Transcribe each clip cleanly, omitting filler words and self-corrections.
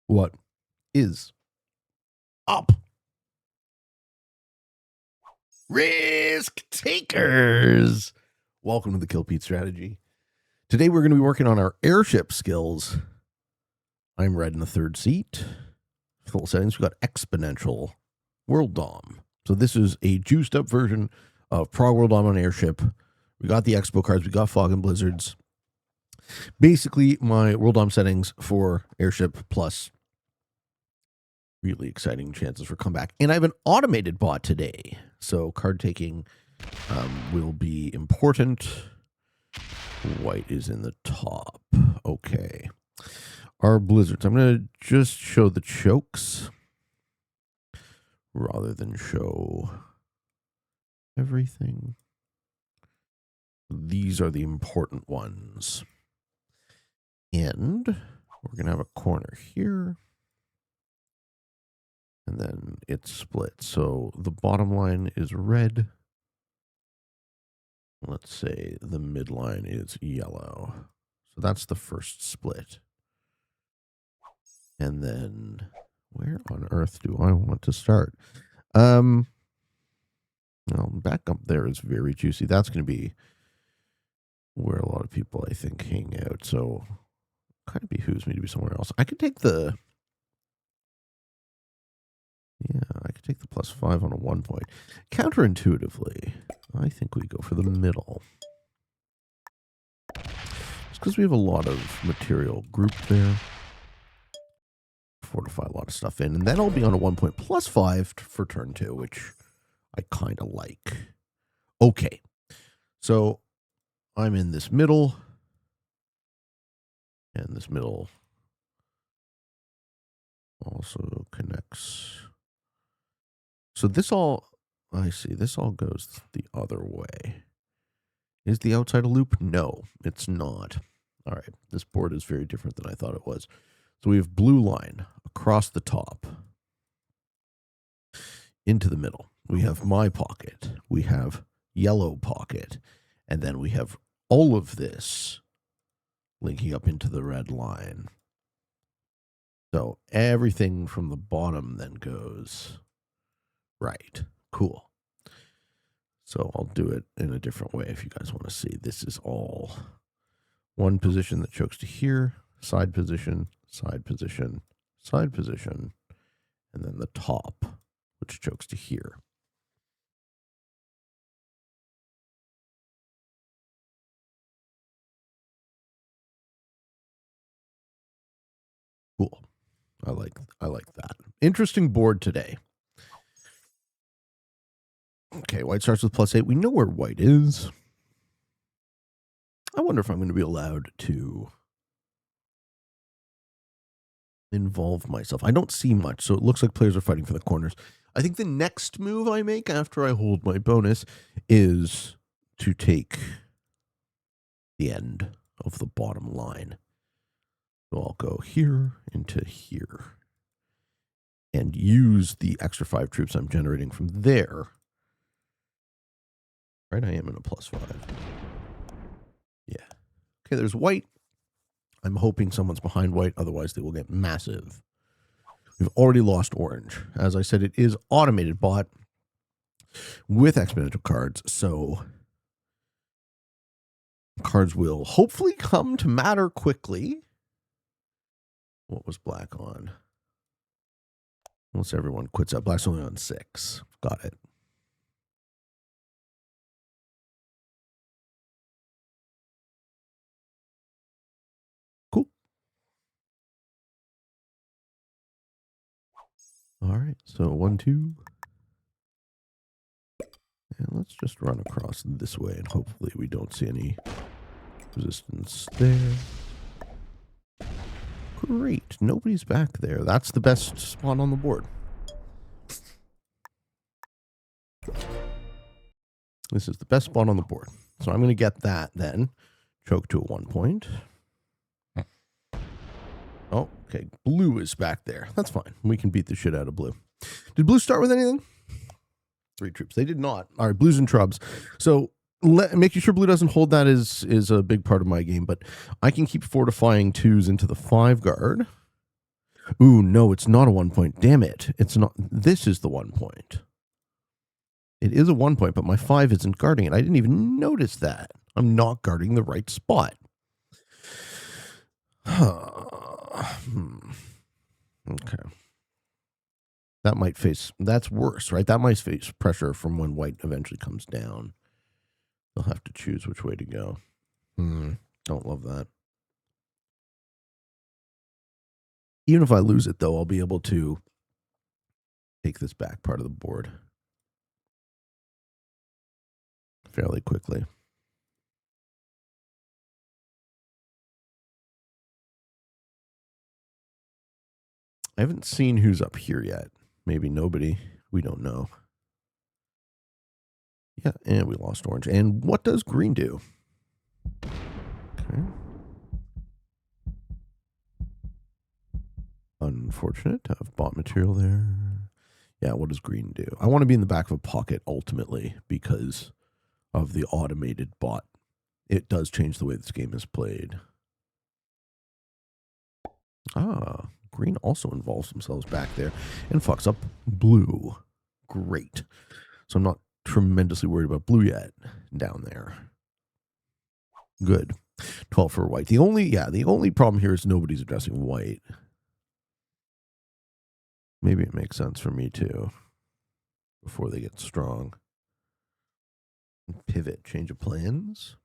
What is up, risk takers? Welcome to the Kill Pete strategy. Today we're going to be working on our airship skills. I'm red in the third seat. Full settings. We've got exponential world dom. So this is a juiced up version of Prague World Dom on airship. We got the expo cards. We got fog and blizzards. Basically, my world dom settings for airship plus really exciting chances for comeback. And I have an automated bot today. So card taking will be important. White is in the top. Okay. Our blizzards. I'm going to just show the chokes rather than show everything. These are the important ones. And we're going to have a corner here. And then it's split. So the bottom line is red. Let's say the midline is yellow. So that's the first split. And then where on earth do I want to start? Well, back up there is very juicy. That's going to be where a lot of people, I think, hang out. So kind of behooves me to be somewhere else. I could take the... Yeah, I could take the +5 on a 1 point. Counterintuitively, I think we go for the middle. Just because we have a lot of material grouped there. Fortify a lot of stuff in. And then I'll be on a 1 point +5 for turn 2, which I kind of like. Okay. So I'm in this middle. And this middle also connects. So this all, I see, this all goes the other way. Is the outside a loop? No, it's not. All right, this board is very different than I thought it was. So we have blue line across the top into the middle. We have my pocket. We have yellow pocket. And then we have all of this linking up into the red line. So everything from the bottom then goes right. Cool. So I'll do it in a different way if you guys want to see. This is all one position that chokes to here, side position, side position, side position, and then the top, which chokes to here. Cool. I like that. Interesting board today. Okay, white starts with +8. We know where white is. I wonder if I'm going to be allowed to involve myself. I don't see much, so it looks like players are fighting for the corners. I think the next move I make after I hold my bonus is to take the end of the bottom line. So I'll go here into here and use the extra 5 troops I'm generating from there. Right, I am in a +5. Yeah. Okay, there's white. I'm hoping someone's behind white, otherwise they will get massive. We've already lost orange. As I said, it is automated bot with exponential cards, so cards will hopefully come to matter quickly. What was black on? Unless everyone quits out. Black's only on 6. Got it. Cool. All right, so 1, 2. And let's just run across this way, and hopefully we don't see any resistance there. Great, nobody's back there. That's the best spot on the board. This is the best spot on the board. So I'm going to get that then. Choke to a 1 point. Oh, okay. Blue is back there. That's fine. We can beat the shit out of blue. Did blue start with anything? 3 troops. They did not. All right, blues and trubs. So making sure blue doesn't hold that is a big part of my game, but I can keep fortifying 2s into the 5 guard. Ooh, no, it's not a 1 point. Damn it. It's not. This is the 1 point. It is a 1 point, but my 5 isn't guarding it. I didn't even notice that. I'm not guarding the right spot. Okay. That's worse, right? That might face pressure from when white eventually comes down. They'll have to choose which way to go. Don't love that. Even if I lose it, though, I'll be able to take this back part of the board fairly quickly. I haven't seen who's up here yet. Maybe nobody. We don't know. Yeah, and we lost orange. And what does green do? Okay. Unfortunate to have bought material there. Yeah, what does green do? I want to be in the back of a pocket ultimately because of the automated bot. It does change the way this game is played. Ah, green also involves themselves back there and fucks up blue. Great. So I'm not tremendously worried about blue yet down there. Good. 12 for white. The only problem here is nobody's addressing white. Maybe it makes sense for me too before they get strong. Pivot, change of plans.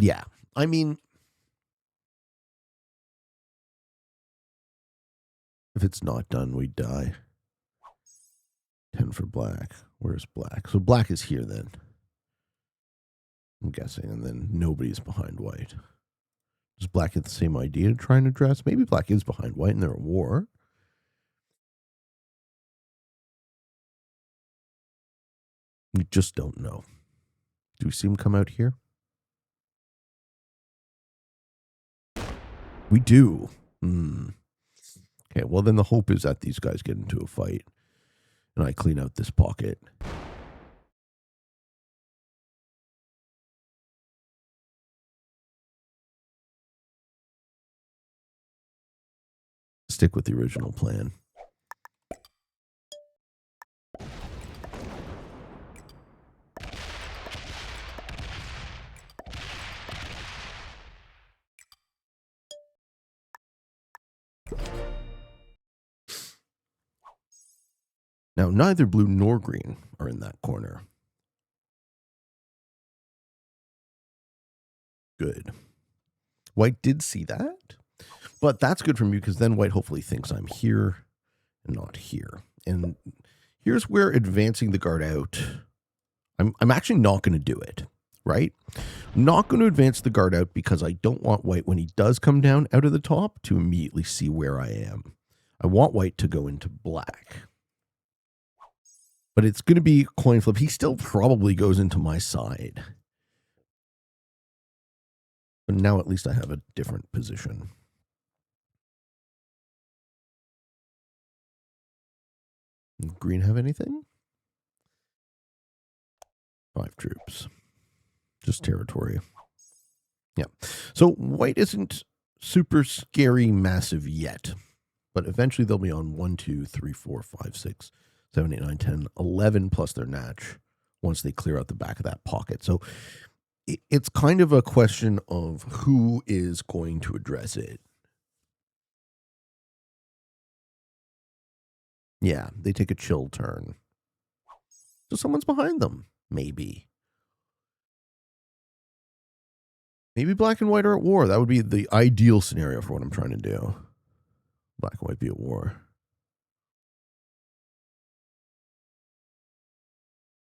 Yeah. I mean, if it's not done, we die. 10 for black. Where's black? So black is here then. I'm guessing. And then nobody's behind white. Does black get the same idea to try and address? Maybe black is behind white and they're at war. We just don't know. Do we see him come out here? We do. Okay, well then the hope is that these guys get into a fight and I clean out this pocket. Stick with the original plan. Now, neither blue nor green are in that corner. Good. White did see that, but that's good for me because then white hopefully thinks I'm here and not here. And here's where advancing the guard out, I'm actually not going to do it, right? I'm not going to advance the guard out because I don't want white, when he does come down out of the top, to immediately see where I am. I want white to go into black. But it's going to be a coin flip. He still probably goes into my side. But now at least I have a different position. Green have anything? 5 troops. Just territory. Yeah. So white isn't super scary massive yet. But eventually they'll be on 1, 2, 3, 4, 5, 6, 7, 8, 9, 10, 11 plus their natch once they clear out the back of that pocket. So it's kind of a question of who is going to address it. Yeah, they take a chill turn. So someone's behind them, maybe. Maybe black and white are at war. That would be the ideal scenario for what I'm trying to do. Black and white be at war.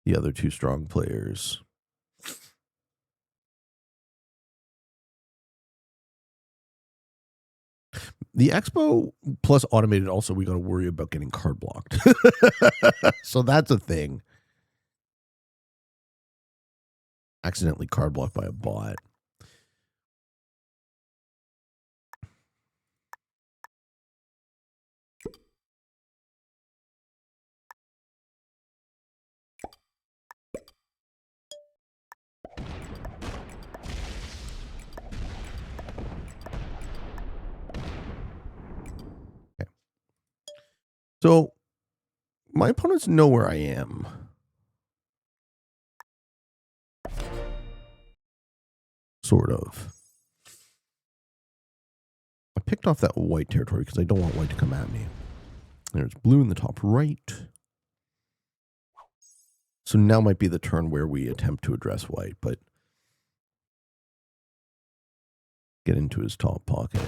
The other two strong players. The Expo plus automated also, we got to worry about getting card blocked. So that's a thing. Accidentally card blocked by a bot. So my opponents know where I am. Sort of. I picked off that white territory because I don't want white to come at me. There's blue in the top right. So now might be the turn where we attempt to address white, but get into his top pocket.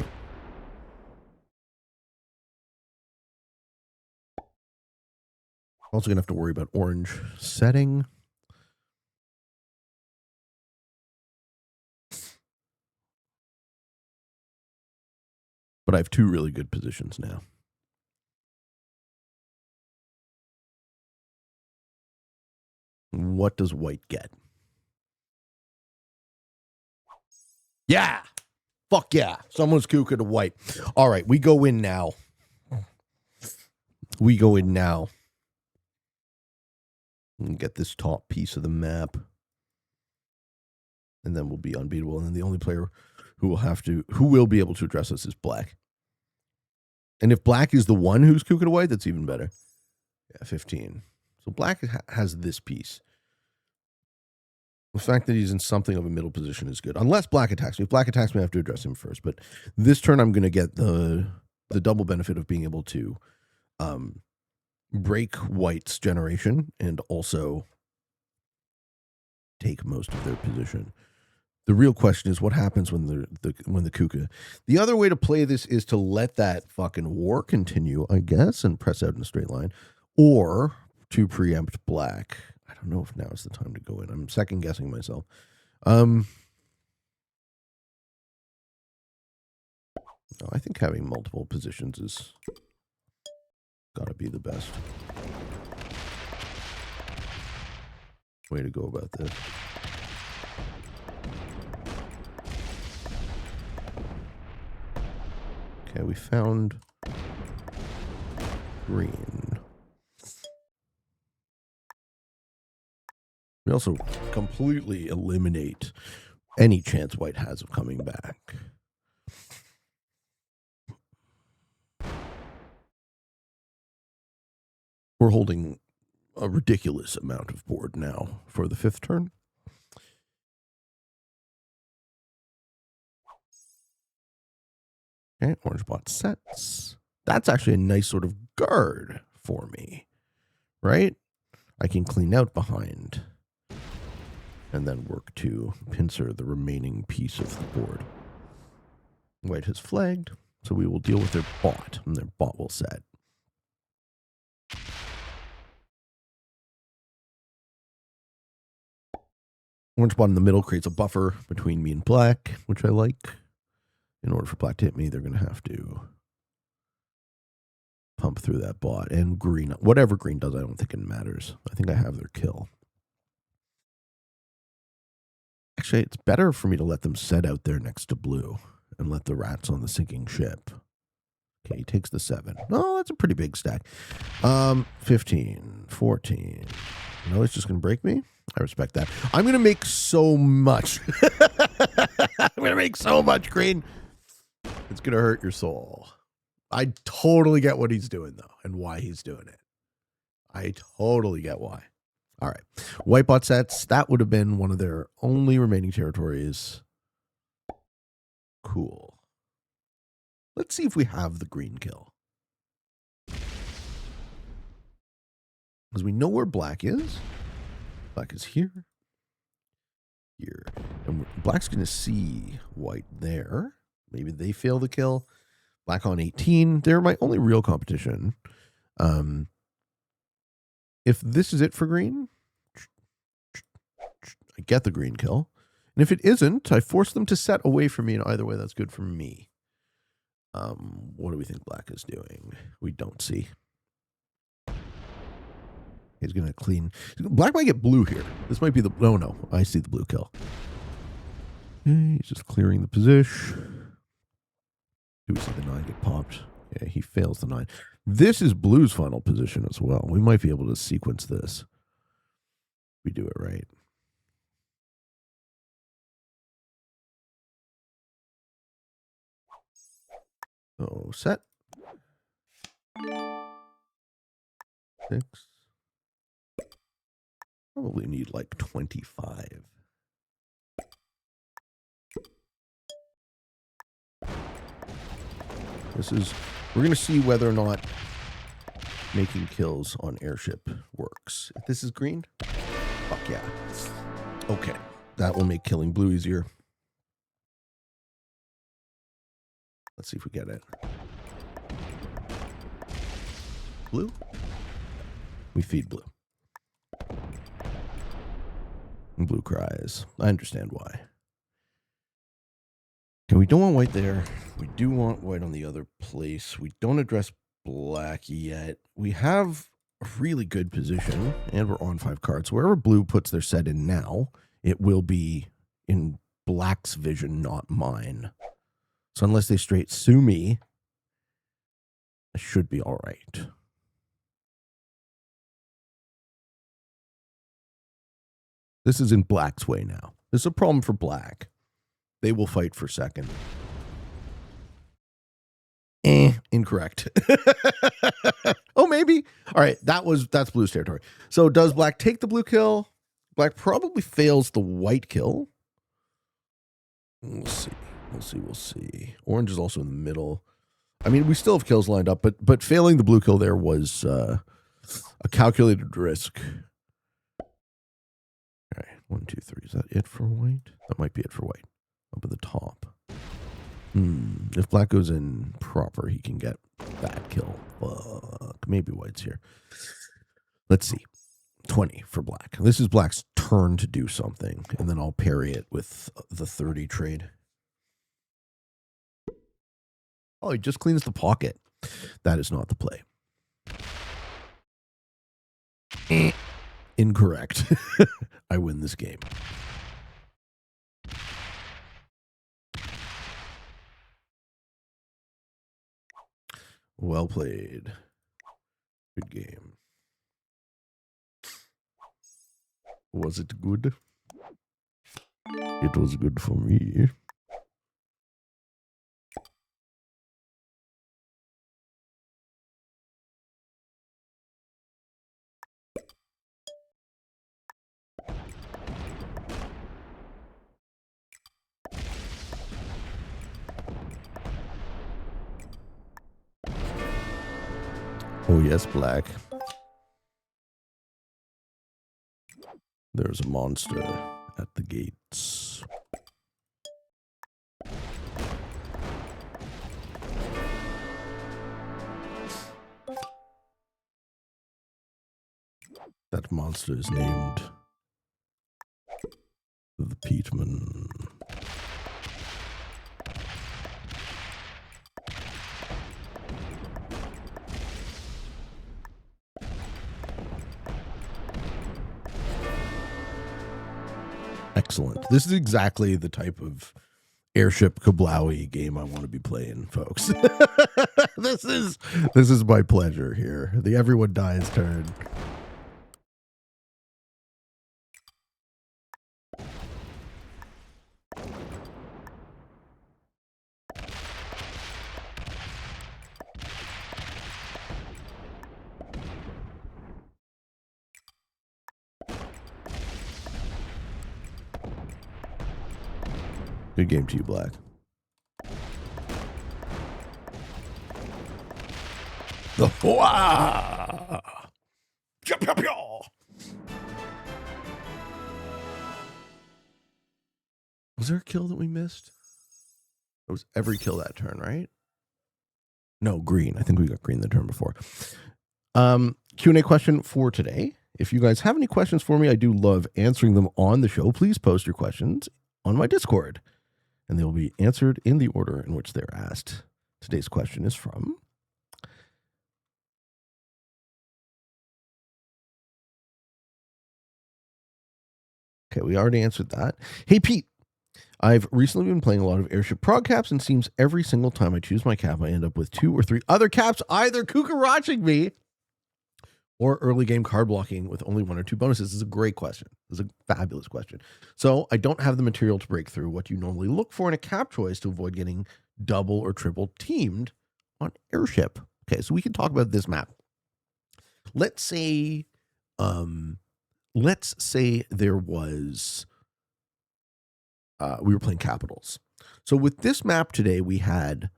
Also going to have to worry about orange setting. But I have two really good positions now. What does white get? Yeah. Fuck yeah. Someone's kuka to white. All right, we go in now. We go in now. And get this top piece of the map. And then we'll be unbeatable. And then the only player who will be able to address us is black. And if black is the one who's kuka to white, that's even better. Yeah, 15. So black has this piece. The fact that he's in something of a middle position is good. Unless black attacks me. If black attacks me, I have to address him first. But this turn, I'm going to get the double benefit of being able to break white's generation and also take most of their position. The real question is what happens when the kuka. The other way to play this is to let that fucking war continue, I guess, and press out in a straight line, or to preempt black. I don't know if now is the time to go in. I'm second guessing myself. No, I think having multiple positions is gotta be the best way to go about this. Okay, we found green. We also completely eliminate any chance white has of coming back. We're holding a ridiculous amount of board now for the fifth turn. Okay, orange bot sets. That's actually a nice sort of guard for me, right? I can clean out behind and then work to pincer the remaining piece of the board. White has flagged, so we will deal with their bot, and their bot will set. Orange bot in the middle creates a buffer between me and black, which I like. In order for black to hit me, they're going to have to pump through that bot. And green, whatever green does, I don't think it matters. I think I have their kill. Actually, it's better for me to let them set out there next to blue and let the rats on the sinking ship. Okay, he takes the 7. Oh, that's a pretty big stack. 15, 14. No, it's just going to break me? I respect that. I'm going to make so much. I'm going to make so much green. It's going to hurt your soul. I totally get what he's doing, though, and why he's doing it. I totally get why. All right. White bot sets. That would have been one of their only remaining territories. Cool. Let's see if we have the green kill. Because we know where black is. Black is here. Here. And black's going to see white there. Maybe they fail the kill. Black on 18. They're my only real competition. If this is it for green, I get the green kill. And if it isn't, I force them to set away from me. And either way, that's good for me. What do we think black is doing? We don't see. He's going to clean. Black might get blue here. This might be the... No. I see the blue kill. Okay, he's just clearing the position. Do we see the 9 get popped? Yeah, he fails the 9. This is blue's final position as well. We might be able to sequence this. We do it right. So set. 6. Probably need like 25. We're going to see whether or not making kills on Airship works. If this is green, fuck yeah. Okay, that will make killing blue easier. Let's see if we get it. Blue? We feed blue. And blue cries. I understand why. Okay, we don't want white there. We do want white on the other place. We don't address black yet. We have a really good position, and we're on 5 cards. Wherever blue puts their set in now, it will be in black's vision, not mine. So unless they straight sue me, I should be all right. This is in black's way now. This is a problem for black. They will fight for second. Incorrect. Oh, maybe. All right, that's blue's territory. So does black take the blue kill? Black probably fails the white kill. We'll see. Orange is also in the middle. I mean, we still have kills lined up, but failing the blue kill there was a calculated risk. All right, 1, 2, 3. Is that it for white? That might be it for white. Up at the top. If black goes in proper, he can get that kill. Fuck. Maybe white's here. Let's see. 20 for black. This is black's turn to do something, and then I'll parry it with the 30 trade. Oh, he just cleans the pocket. That is not the play. Incorrect. I win this game. Well played. Good game. Was it good? It was good for me. Oh yes, black. There's a monster at the gates. That monster is named the Peatman. Excellent. This is exactly the type of Airship Kablowy game I want to be playing, folks. This is my pleasure here. The everyone dies turn. Good game to you, black. The Hoa! Was there a kill that we missed? It was every kill that turn, right? No, green. I think we got green the turn before. Q&A question for today. If you guys have any questions for me, I do love answering them on the show. Please post your questions on my Discord, and they will be answered in the order in which they're asked. Today's question is from Okay, we already answered that. Hey, Pete. I've recently been playing a lot of Airship prog caps, and it seems every single time I choose my cap, I end up with 2 or 3 other caps either cucaraching me or early game card blocking with only 1 or 2 bonuses. This is a great question. This is a fabulous question. So I don't have the material to break through what you normally look for in a cap choice to avoid getting double or triple teamed on Airship. Okay, so we can talk about this map. Let's say, let's say there was, we were playing capitals. So with this map today, we had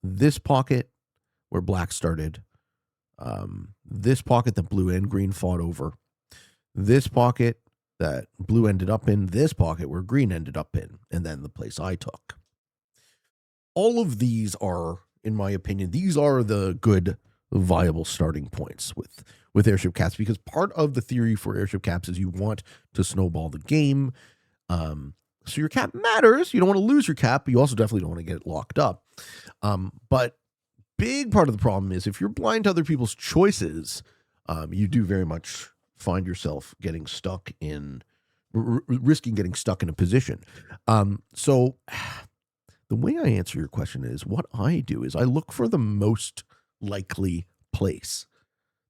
this pocket where black started, this pocket that blue and green fought over, this pocket that blue ended up in, this pocket where green ended up in, and then the place I took. All of these are, in my opinion, these are the good, viable starting points with airship caps, because part of the theory for airship caps is you want to snowball the game. So your cap matters. You don't want to lose your cap, but you also definitely don't want to get it locked up. But big part of the problem is if you're blind to other people's choices, you do very much find yourself getting stuck in, risking getting stuck in a position. So the way I answer your question is, what I do is I look for the most likely place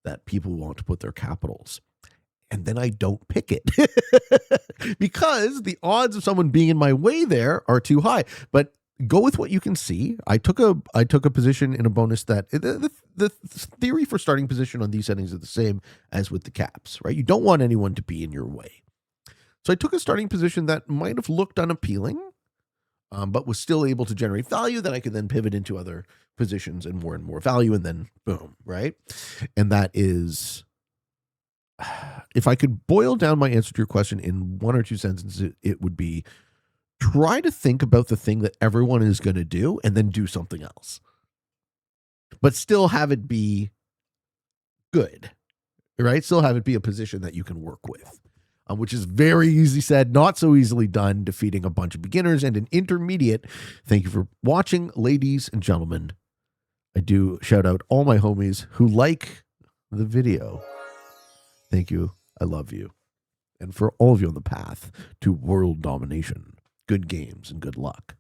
that people want to put their capitals, and then I don't pick it because the odds of someone being in my way there are too high. But go with what you can see. I took a position in a bonus that the theory for starting position on these settings are the same as with the caps, right? You don't want anyone to be in your way. So I took a starting position that might have looked unappealing, but was still able to generate value that I could then pivot into other positions and more value, and then boom, right? And that is, if I could boil down my answer to your question in one or two sentences, it would be, try to think about the thing that everyone is going to do and then do something else, but still have it be good, right? Still have it be a position that you can work with, which is very easy said, not so easily done, defeating a bunch of beginners and an intermediate. Thank you for watching, ladies and gentlemen. I do shout out all my homies who like the video. Thank you. I love you. And for all of you on the path to world domination, good games and good luck.